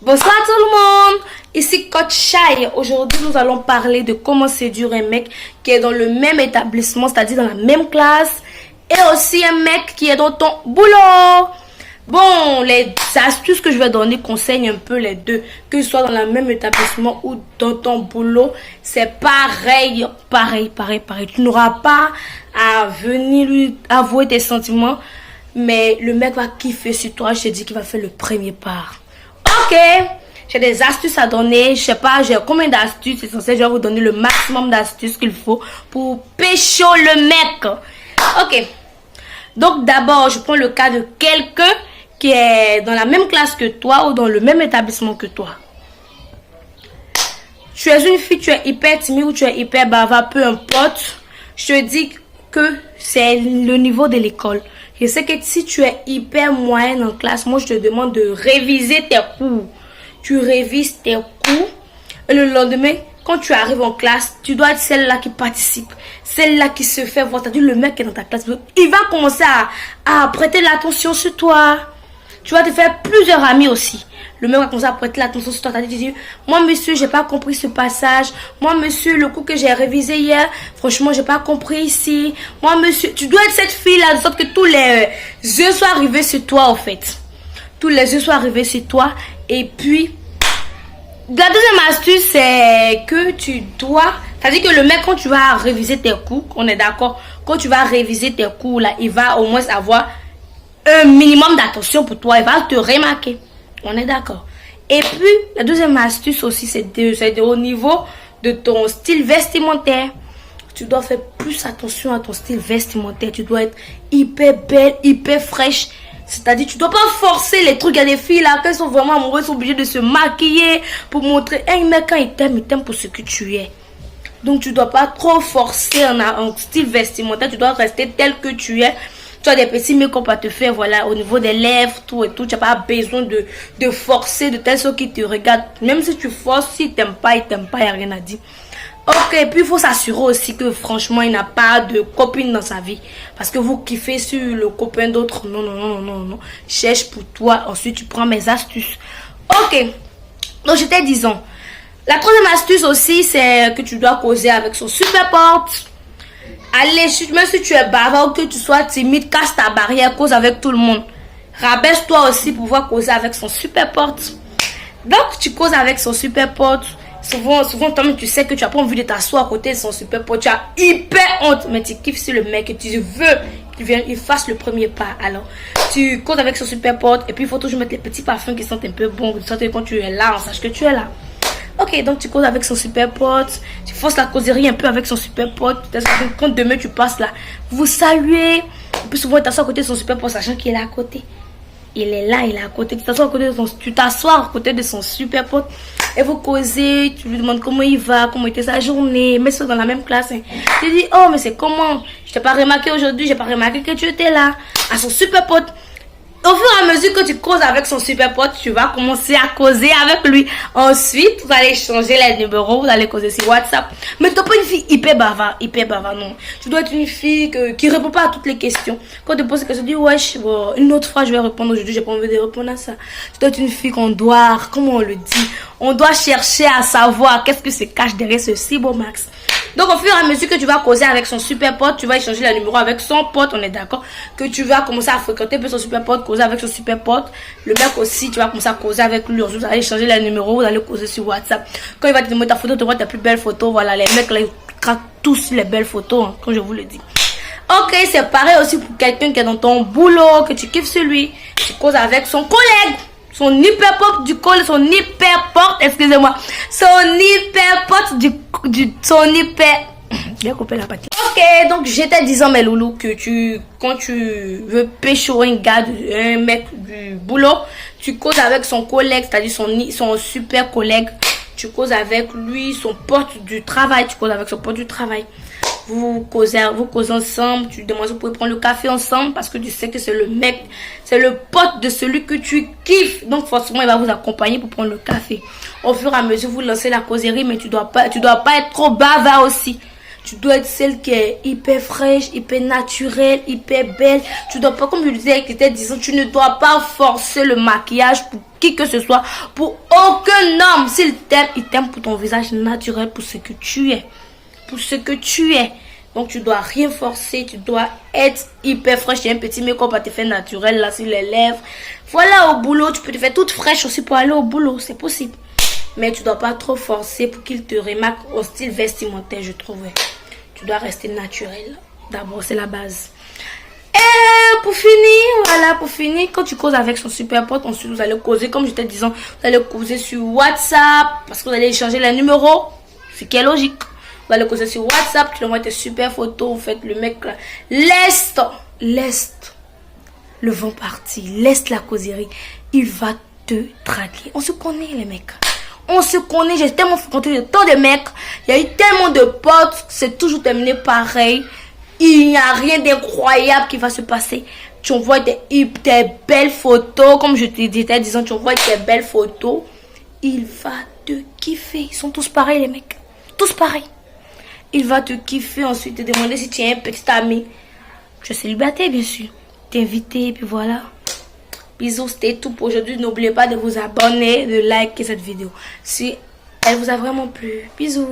Bonsoir tout le monde, ici Coach Shai. Aujourd'hui nous allons parler de comment séduire un mec qui est dans le même établissement, c'est-à-dire dans la même classe, et aussi un mec qui est dans ton boulot. Bon, les astuces que je vais donner concernent un peu les deux, que ce soit dans le même établissement ou dans ton boulot, c'est pareil. Tu n'auras pas à venir lui avouer tes sentiments, mais le mec va kiffer sur toi. Je te dis qu'il va faire le premier pas. Ok, j'ai des astuces à donner. Je sais pas, j'ai combien d'astuces. C'est censé, je vais vous donner le maximum d'astuces qu'il faut pour pécho le mec. Ok, donc d'abord, je prends le cas de quelqu'un qui est dans la même classe que toi ou dans le même établissement que toi. Tu es une fille, tu es hyper timide ou tu es hyper bavard, peu importe. Je te dis que c'est le niveau de l'école. Je sais que si tu es hyper moyenne en classe, moi je te demande de réviser tes cours. Tu révises tes cours et le lendemain, quand tu arrives en classe, tu dois être celle-là qui participe. Celle-là qui se fait voir. C'est-à-dire le mec qui est dans ta classe, il va commencer à prêter l'attention sur toi. Tu vas te faire plusieurs amis aussi. Le mec va commencer à prêter l'attention sur toi. Tu dis, moi monsieur, j'ai pas compris ce passage. Moi monsieur, le coup que j'ai révisé hier, franchement, j'ai pas compris ici. Moi monsieur, tu dois être cette fille-là, de sorte que tous les yeux soient arrivés sur toi, en fait. Tous les yeux soient arrivés sur toi. Et puis, la deuxième astuce, c'est que tu dois... C'est-à-dire que le mec, quand tu vas réviser tes cours, on est d'accord, quand tu vas réviser tes cours, là, il va au moins avoir un minimum d'attention pour toi. Il va te remarquer. On est d'accord. Et puis, la deuxième astuce aussi, c'est au niveau de ton style vestimentaire. Tu dois faire plus attention à ton style vestimentaire. Tu dois être hyper belle, hyper fraîche. C'est-à-dire, tu dois pas forcer les trucs. Il y a des filles là, quand elles sont vraiment amoureuses, sont obligées de se maquiller pour montrer. Un mec, quand il t'aime pour ce que tu es. Donc, tu dois pas trop forcer en style vestimentaire. Tu dois rester tel que tu es. Tu as des petits make-up à te faire, voilà, au niveau des lèvres, tout et tout. Tu n'as pas besoin de forcer de telle sorte qu'ils te regardent. Même si tu forces, s'ils t'aiment pas, il n'y a rien à dire. Ok, puis il faut s'assurer aussi que franchement, il n'a pas de copine dans sa vie. Parce que vous kiffez sur le copain d'autres. Non. Cherche pour toi. Ensuite, tu prends mes astuces. Ok, donc j'étais disant. La troisième astuce aussi, c'est que tu dois causer avec son super pote. Allez, même si tu es bavard ou que tu sois timide, casse ta barrière, cause avec tout le monde. Rabaisse-toi aussi pour pouvoir causer avec son super pote. Donc, tu causes avec son super pote. Souvent, toi-même, tu sais que tu n'as pas envie de t'asseoir à côté de son super pote. Tu as hyper honte, mais tu kiffes sur le mec et tu veux qu'il fasse le premier pas. Alors, tu causes avec son super pote et puis il faut toujours mettre les petits parfums qui sentent un peu bon. De sorte que quand tu es là, on sache que tu es là. Ok, donc tu causes avec son super pote, tu forces la causerie un peu avec son super pote, quand demain tu passes là, vous saluez, et puis souvent tu t'assois à côté de son super pote, sachant qu'il est à côté. Il est là, il est à côté, tu t'assois à côté de son super pote, et vous causez, tu lui demandes comment il va, comment était sa journée, mais c'est dans la même classe. Hein. Tu dis, oh mais c'est comment, je t'ai pas remarqué aujourd'hui, j'ai pas remarqué que tu étais là, à son super pote. Au fur et à mesure que tu causes avec son super pote, tu vas commencer à causer avec lui. Ensuite, vous allez changer les numéros, vous allez causer sur WhatsApp. Mais tu n'es pas une fille hyper bavard, non. Tu dois être une fille qui ne répond pas à toutes les questions. Quand tu poses des questions, tu dis, wesh, bon, une autre fois je vais répondre, aujourd'hui j'ai pas envie de répondre à ça. Tu dois être une fille qu'on doit, comment on le dit, on doit chercher à savoir qu'est-ce que se cache derrière ce Cibomax. Donc au fur et à mesure que tu vas causer avec son super pote, tu vas échanger les numéros avec son pote, on est d'accord, que tu vas commencer à fréquenter un peu son super pote, causer avec son super pote. Le mec aussi, tu vas commencer à causer avec lui, vous allez échanger les numéros, vous allez causer sur WhatsApp. Quand il va te demander ta photo, tu vois ta plus belle photo, voilà, les mecs là, ils craquent tous les belles photos, hein, comme je vous le dis. Ok, c'est pareil aussi pour quelqu'un qui est dans ton boulot, que tu kiffes sur lui, tu causes avec son collègue. Son hyper pote du col, son hyper pote, excusez-moi, son hyper pote son hyper... J'ai coupé la partie. Ok, donc j'étais disant mes loulous que quand tu veux pécho un gars, un mec du boulot, tu causes avec son collègue, c'est-à-dire son super collègue. Tu causes avec lui, son pote du travail, tu causes avec son pote du travail. Vous causez ensemble, tu demandes si vous pouvez prendre le café ensemble parce que tu sais que c'est le mec, c'est le pote de celui que tu kiffes. Donc forcément, il va vous accompagner pour prendre le café. Au fur et à mesure, vous lancez la causerie, mais tu dois pas être trop bavard aussi. Tu dois être celle qui est hyper fraîche, hyper naturelle, hyper belle. Tu dois pas, comme je le disais avec les têtes disant, tu ne dois pas forcer le maquillage pour qui que ce soit, pour aucun homme. S'il t'aime, il t'aime pour ton visage naturel, pour ce que tu es. Pour ce que tu es. Donc tu dois rien forcer, tu dois être hyper fraîche. Il y a un petit make-up à te faire naturel là sur les lèvres. Voilà, au boulot, tu peux te faire toute fraîche aussi pour aller au boulot, c'est possible. Mais tu dois pas trop forcer pour qu'il te remarque au style vestimentaire, je trouve. Tu dois rester naturel. D'abord, c'est la base. Et pour finir, voilà, pour finir, quand tu causes avec son super pote, ensuite vous allez causer, comme je t'ai disant, vous allez causer sur WhatsApp, parce que vous allez échanger les numéros, ce qui est logique. Vous allez causer sur WhatsApp, tu lui envoies tes super photos, vous faites le mec là. Laisse le vent partir, laisse la causerie. Il va te draguer. On se connaît les mecs. On se connaît, j'ai tellement fréquenté tant de mecs. Il y a eu tellement de potes, c'est toujours terminé pareil. Il n'y a rien d'incroyable qui va se passer. Tu envoies des belles photos, comme je te disais, disant, tu envoies tes belles photos. Il va te kiffer. Ils sont tous pareils les mecs. Tous pareils. Il va te kiffer, ensuite te demander si tu es un petit ami. Je suis célibataire, bien sûr. T'inviter, et puis voilà. Bisous, c'était tout pour aujourd'hui. N'oubliez pas de vous abonner, de liker cette vidéo. Si elle vous a vraiment plu. Bisous.